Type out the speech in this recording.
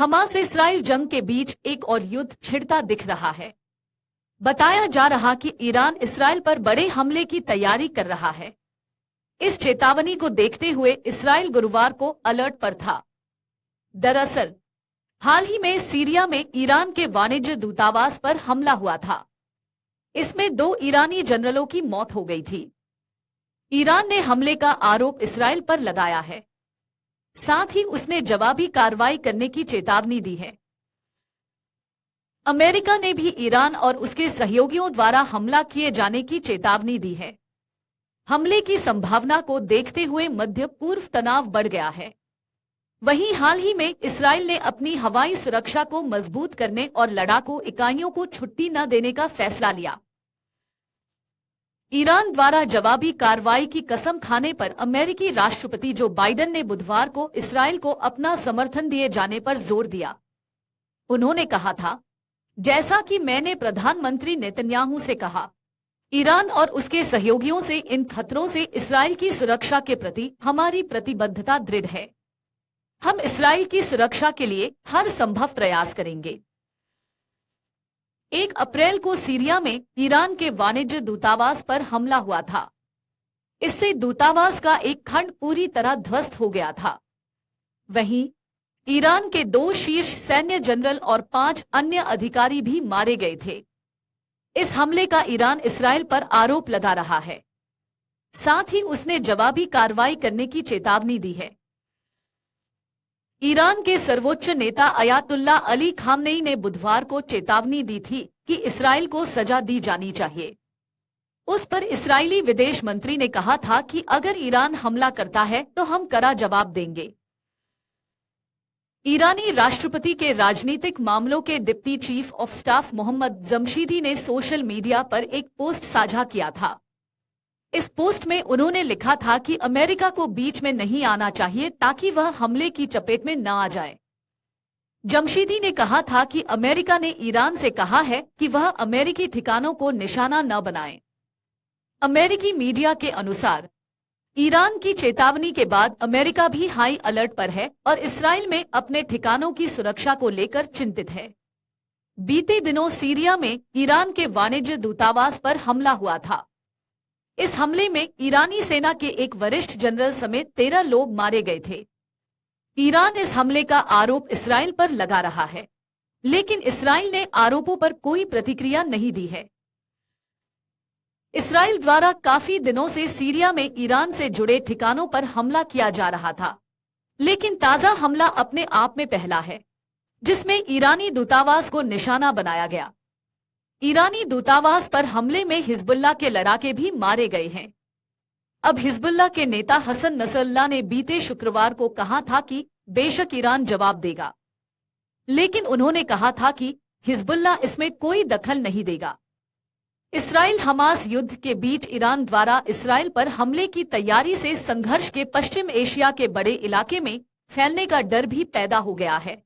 Hamas Israel जंग के बीच एक और युद्ध छिड़ता दिख रहा है। बताया जा रहा कि ईरान इसराइल पर बड़े हमले की तैयारी कर रहा है। इस चेतावनी को देखते हुए इसराइल गुरुवार को अलर्ट पर था। दरअसल हाल ही में सीरिया में ईरान के वाणिज्य दूतावास पर हमला हुआ था। इसमें 2 ईरानी जनरलों की मौत हो गई थी। ईरान ने हमले का आरोप इसराइल पर लगाया है। साथ ही उसने जवाबी कार्रवाई करने की चेतावनी दी है। अमेरिका ने भी ईरान और उसके सहयोगियों द्वारा हमला किए जाने की चेतावनी दी है। हमले की संभावना को देखते हुए मध्य पूर्व तनाव बढ़ गया है। वहीं हाल ही में इसराइल ने अपनी हवाई सुरक्षा को मजबूत करने और लड़ाकू इकाइयों को छुट्टी न देने का फैसला लिया। ईरान द्वारा जवाबी कार्रवाई की कसम खाने पर अमेरिकी राष्ट्रपति जो बाइडेन ने बुधवार को इसराइल को अपना समर्थन दिए जाने पर जोर दिया। उन्होंने कहा था, जैसा कि मैंने प्रधानमंत्री नेतन्याहू से कहा, ईरान और उसके सहयोगियों से इन खतरों से इसराइल की सुरक्षा के प्रति हमारी प्रतिबद्धता दृढ़ है। हम इसराइल की सुरक्षा के लिए हर संभव प्रयास करेंगे। 1 अप्रैल को सीरिया में ईरान के वाणिज्य दूतावास पर हमला हुआ था। इससे दूतावास का एक खंड पूरी तरह ध्वस्त हो गया था। वहीं ईरान के 2 शीर्ष सैन्य जनरल और 5 अन्य अधिकारी भी मारे गए थे। इस हमले का ईरान इसराइल पर आरोप लगा रहा है। साथ ही उसने जवाबी कार्रवाई करने की चेतावनी दी है। ईरान के सर्वोच्च नेता अयातुल्ला अली खामनेई ने बुधवार को चेतावनी दी थी कि इसराइल को सजा दी जानी चाहिए। उस पर इस्राएली विदेश मंत्री ने कहा था कि अगर ईरान हमला करता है तो हम कड़ा जवाब देंगे। ईरानी राष्ट्रपति के राजनीतिक मामलों के deputy chief of staff Mohammad Jamshidi ने सोशल मीडिया पर एक पोस्ट साझा किया था। इस पोस्ट में उन्होंने लिखा था कि अमेरिका को बीच में नहीं आना चाहिए ताकि वह हमले की चपेट में न आ जाए। जमशीदी ने कहा था कि अमेरिका ने ईरान से कहा है कि वह अमेरिकी ठिकानों को निशाना न बनाए। अमेरिकी मीडिया के अनुसार ईरान की चेतावनी के बाद अमेरिका भी हाई अलर्ट पर है और इसराइल में अपने ठिकानों की सुरक्षा को लेकर चिंतित है। बीते दिनों सीरिया में ईरान के वाणिज्य दूतावास पर हमला हुआ था। इस हमले में ईरानी सेना के एक वरिष्ठ जनरल समेत 13 लोग मारे गए थे। ईरान इस हमले का आरोप इसराइल पर लगा रहा है, लेकिन इसराइल ने आरोपों पर कोई प्रतिक्रिया नहीं दी है। इसराइल द्वारा काफी दिनों से सीरिया में ईरान से जुड़े ठिकानों पर हमला किया जा रहा था, लेकिन ताजा हमला अपने आप में पहला है जिसमें ईरानी दूतावास को निशाना बनाया गया। ईरानी दूतावास पर हमले में हिजबुल्लाह के लड़ाके भी मारे गए हैं। अब हिजबुल्लाह के नेता हसन नसरल्लाह ने बीते शुक्रवार को कहा था कि बेशक ईरान जवाब देगा, लेकिन उन्होंने कहा था कि हिजबुल्लाह इसमें कोई दखल नहीं देगा। इसराइल हमास युद्ध के बीच ईरान द्वारा इसराइल पर हमले की तैयारी से संघर्ष के पश्चिम एशिया के बड़े इलाके में फैलने का डर भी पैदा हो गया है।